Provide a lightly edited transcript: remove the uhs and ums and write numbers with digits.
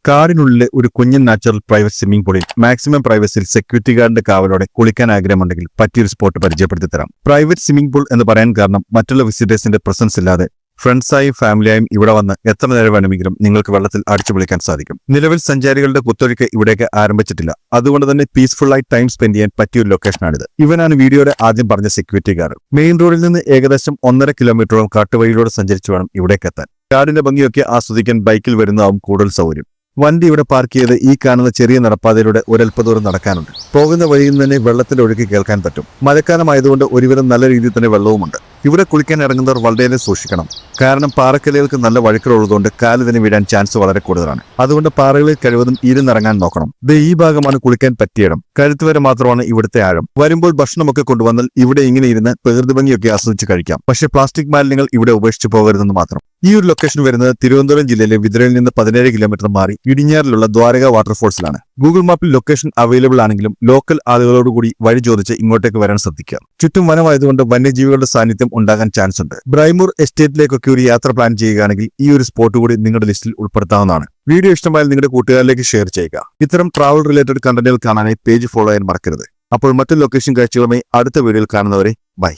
കാടിനുള്ളിലെ ഒരു കുഞ്ഞൻ natural private swimming പൂളിൽ maximum പ്രൈവസിയിൽ security ഗാർഡിന്റെ കാവലോടെ കുളിക്കാൻ ആഗ്രഹമുണ്ടെങ്കിൽ പറ്റിയൊരു സ്പോട്ട് പരിചയപ്പെടുത്തി തരാം. പ്രൈവറ്റ് സ്വിമ്മിംഗ് പൂൾ എന്ന് പറയാൻ കാരണം മറ്റുള്ള വിസിറ്റേഴ്സിന്റെ പ്രസൻസ് ഇല്ലാതെ ഫ്രണ്ട്സായും ഫാമിലിയായും ഇവിടെ വന്ന് എത്ര നേരം വേണമെങ്കിലും നിങ്ങൾക്ക് വെള്ളത്തിൽ അടിച്ചു വിളിക്കാൻ സാധിക്കും. നിലവിൽ സഞ്ചാരികളുടെ കുത്തൊഴുക്ക് ഇവിടേക്ക് ആരംഭിച്ചിട്ടില്ല. അതുകൊണ്ട് തന്നെ പീസ്ഫുള്ളായി ടൈം സ്പെൻഡ് ചെയ്യാൻ പറ്റിയൊരു ലൊക്കേഷനാണിത്. ഇവനാണ് വീഡിയോയുടെ ആദ്യം പറഞ്ഞ സെക്യൂരിറ്റി ഗാർഡ്. മെയിൻ റോഡിൽ നിന്ന് ഏകദേശം 1.5 കിലോമീറ്ററോളം കാട്ടുവഴിയിലൂടെ സഞ്ചരിച്ചു വേണം ഇവിടേക്ക് എത്താൻ. കാടിന്റെ ഭംഗിയൊക്കെ ആസ്വദിക്കാൻ ബൈക്കിൽ വരുന്നതാവും കൂടുതൽ സൗകര്യം. വണ്ടി ഇവിടെ പാർക്ക് ചെയ്ത് ഈ കാണുന്ന ചെറിയ നടപ്പാതയിലൂടെ ഒരൽപ്പദൂരം നടക്കാനുണ്ട്. പോകുന്ന വഴിയിൽ നിന്ന് തന്നെ വെള്ളത്തിന്റെ ഒഴുക്ക് കേൾക്കാൻ പറ്റും. മഴക്കാലമായതുകൊണ്ട് ഒരുവിധം നല്ല രീതിയിൽ തന്നെ വെള്ളവുമുണ്ട്. ഇവിടെ കുളിക്കാൻ ഇറങ്ങുന്നവർ വളരെ സൂക്ഷിക്കണം. കാരണം പാറക്കല്ലുകൾക്ക് നല്ല വഴുക്കലുള്ളതുകൊണ്ട് കാല് തന്നെ വീഴാൻ ചാൻസ് വളരെ കൂടുതലാണ്. അതുകൊണ്ട് പാറകളിൽ കഴിവതും ഇരുന്നിറങ്ങാൻ നോക്കണം. ഈ ഭാഗമാണ് കുളിക്കാൻ പറ്റിയിടം. കഴുത്ത് വരെ മാത്രമാണ് ഇവിടുത്തെ ആഴം. വരുമ്പോൾ ഭക്ഷണമൊക്കെ കൊണ്ടുവന്നാൽ ഇവിടെ ഇങ്ങനെ ഇരുന്ന് പ്രകൃതി ഭംഗിയൊക്കെ ആസ്വദിച്ച് കഴിക്കാം. പക്ഷേ പ്ലാസ്റ്റിക് മാലിന്യങ്ങൾ ഇവിടെ ഉപേക്ഷിച്ചു പോകരുതെന്ന് മാത്രം. ഈ ഒരു ലൊക്കേഷൻ വരുന്നത് തിരുവനന്തപുരം ജില്ലയിലെ വിതുരയിൽ നിന്ന് 17 കിലോമീറ്റർ മാറി ഇടിഞ്ഞാറിലുള്ള ദ്വാരക വാട്ടർഫോൾസിലാണ്. ഗൂഗിൾ മാപ്പിൽ ലൊക്കേഷൻ അവൈലബിൾ ആണെങ്കിലും ലോക്കൽ ആളുകളോടുകൂടി വഴി ചോദിച്ച് ഇങ്ങോട്ടേക്ക് വരാൻ ശ്രദ്ധിക്കുക. ചുറ്റും വനമായതുകൊണ്ട് വന്യജീവികളുടെ സാന്നിധ്യം ഉണ്ടാകാൻ ചാൻസ് ഉണ്ട്. ബ്രൈമൂർ എസ്റ്റേറ്റിലേക്കൊക്കെ ഒരു യാത്ര പ്ലാൻ ചെയ്യുകയാണെങ്കിൽ ഈ ഒരു സ്പോട്ട് കൂടി നിങ്ങളുടെ ലിസ്റ്റിൽ ഉൾപ്പെടുത്താവുന്നതാണ്. വീഡിയോ ഇഷ്ടമായാൽ നിങ്ങളുടെ കൂട്ടുകാരിലേക്ക് ഷെയർ ചെയ്യുക. ഇത്തരം ട്രാവൽ റിലേറ്റഡ് കണ്ടന്റുകൾ കാണാനായി പേജ് ഫോളോ ചെയ്യാൻ മറക്കരുത്. അപ്പോൾ മറ്റൊരു ലൊക്കേഷൻ കാഴ്ചകളുമായി അടുത്ത വീഡിയോയിൽ കാണുന്നവരെ ബൈ.